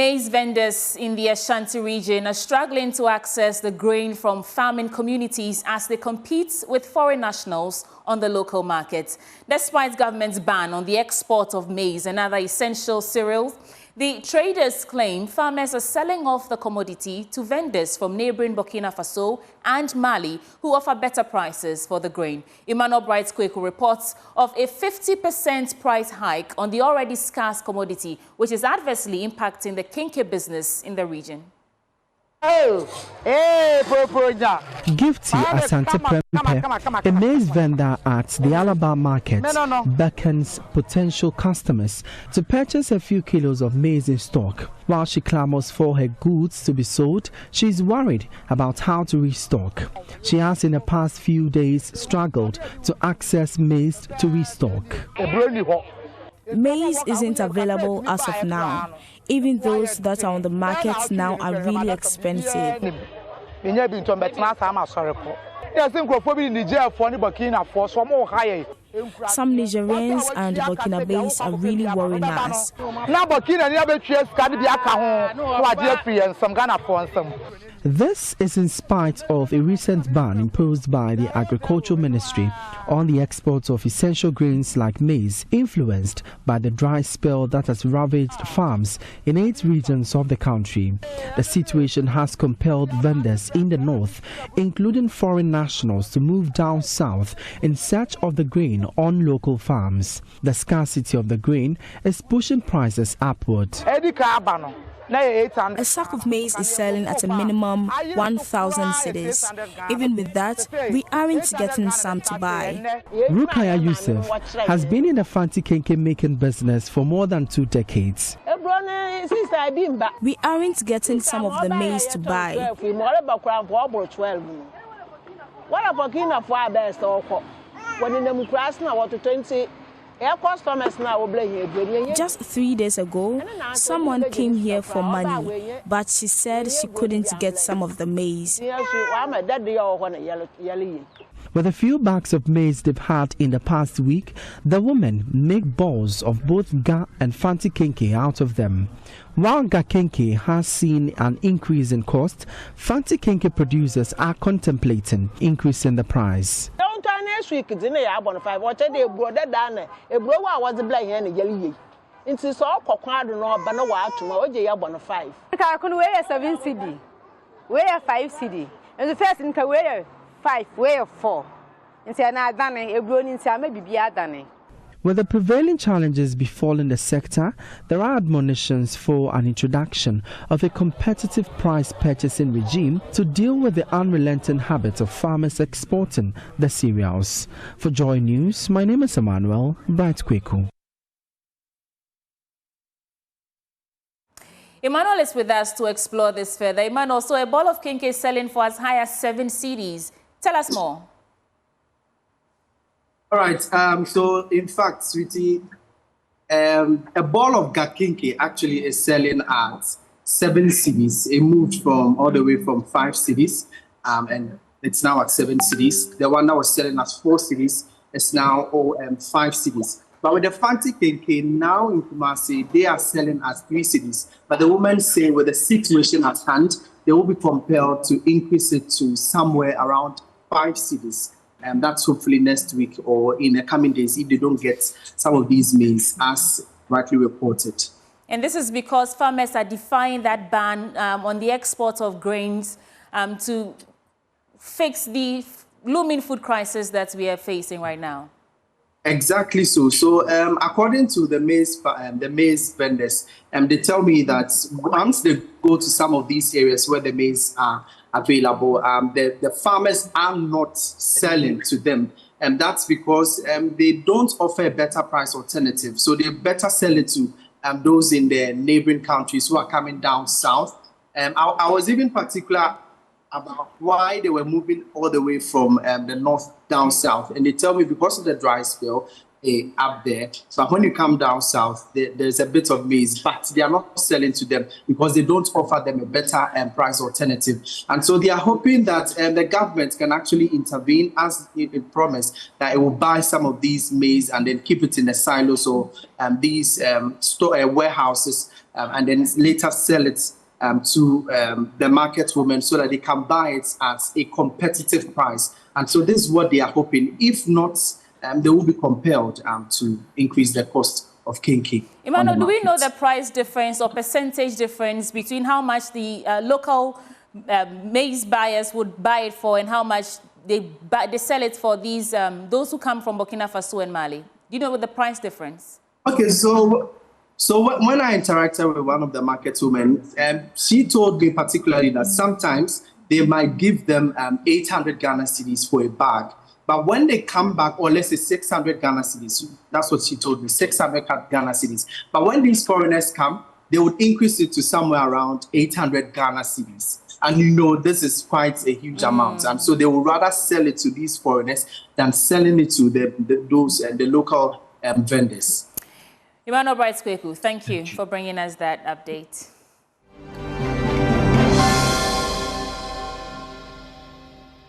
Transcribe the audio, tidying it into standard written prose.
Maize vendors in the Ashanti region are struggling to access the grain from farming communities as they compete with foreign nationals on the local market. Despite government's ban on the export of maize and other essential cereals, the traders claim farmers are selling off the commodity to vendors from neighboring Burkina Faso and Mali who offer better prices for the grain. Emmanuel Kweku reports of a 50% price hike on the already scarce commodity, which is adversely impacting the kinky business in the region. Gifty Asante Prempe, a maize vendor at the Alaba market, beckons potential customers to purchase a few kilos of maize in stock. While she clamors for her goods to be sold, she is worried about how to restock. She has in the past few days struggled to access maize to restock. Maize isn't available as of now. Even those that are on the markets now are really expensive. Some Nigerians and Burkinabés are really worrying us. This is in spite of a recent ban imposed by the Agricultural Ministry on the exports of essential grains like maize, influenced by the dry spell that has ravaged farms in 8 regions of the country. The situation has compelled vendors in the north, including foreign nationals, to move down south in search of the grain on local farms. The scarcity of the grain is pushing prices upward. A sack of maize is selling at a minimum 1,000 cedis. Even with that, we aren't getting some to buy. Rukaya Youssef has been in the fanti kenke making business for more than 2 decades. We aren't getting some of the maize to buy. Just 3 days ago, someone came here for money, but she said she couldn't get some of the maize. With a few bags of maize they've had in the past week, the women make balls of both ga and fanti kenke out of them. While ga kenke has seen an increase in cost, fanti kenke producers are contemplating increasing the price. Next week, it's in the 5. What they brought that down? A blower was the blind and yellow. It's so cockard no banawa tomorrow, they are 5. I can wear 7 CD, wear 5 CD, and the first in wear 5, wear 4. And say, I'm done a grown in some maybe be done. With the prevailing challenges befalling the sector, there are admonitions for an introduction of a competitive price purchasing regime to deal with the unrelenting habit of farmers exporting the cereals. For Joy News, my name is Emmanuel Kweku. Emmanuel is with us to explore this further. Emmanuel, so a ball of kinky is selling for as high as 7 cedis. Tell us more. All right. So, in fact, sweetie, a ball of gakinke actually is selling at 7 cedis. It moved from all the way from 5 cedis, and it's now at 7 cedis. The one that was selling at 4 cedis is now 5 cedis. But with the fanti kenke now in Kumasi, they are selling at 3 cedis. But the women say with the situation at hand, they will be compelled to increase it to somewhere around 5 cedis. And that's hopefully next week or in the coming days if they don't get some of these maize as rightly reported. And this is because farmers are defying that ban on the export of grains to fix the looming food crisis that we are facing right now. Exactly so. So according to the maize vendors, they tell me that once they go to some of these areas where the maize are available, the farmers are not selling to them. And that's because they don't offer a better price alternative. So they better sell it to those in the neighboring countries who are coming down south. I was even particular about why they were moving all the way from the north down south. And they tell me because of the dry spell up there. So when you come down south, there's a bit of maize, but they are not selling to them because they don't offer them a better price alternative. And so they are hoping that the government can actually intervene as it promised, that it will buy some of these maize and then keep it in the silos or these warehouses and then later sell it to the market women so that they can buy it at a competitive price. And so this is what they are hoping. If not, they will be compelled to increase the cost of kinky. Emmanuel, do we know the price difference or percentage difference between how much the local maize buyers would buy it for and how much they sell it for these those who come from Burkina Faso and Mali? Do you know what the price difference? Okay, so when I interacted with one of the market women, she told me particularly that sometimes they might give them 800 Ghana cedis for a bag. But when they come back, or let's say 600 Ghana cedis, that's what she told me, 600 Ghana cedis. But when these foreigners come, they would increase it to somewhere around 800 Ghana cedis. And you know, this is quite a huge amount. And so they would rather sell it to these foreigners than selling it to the local vendors. Emmanuel Bright Kweku, thank you for bringing us that update.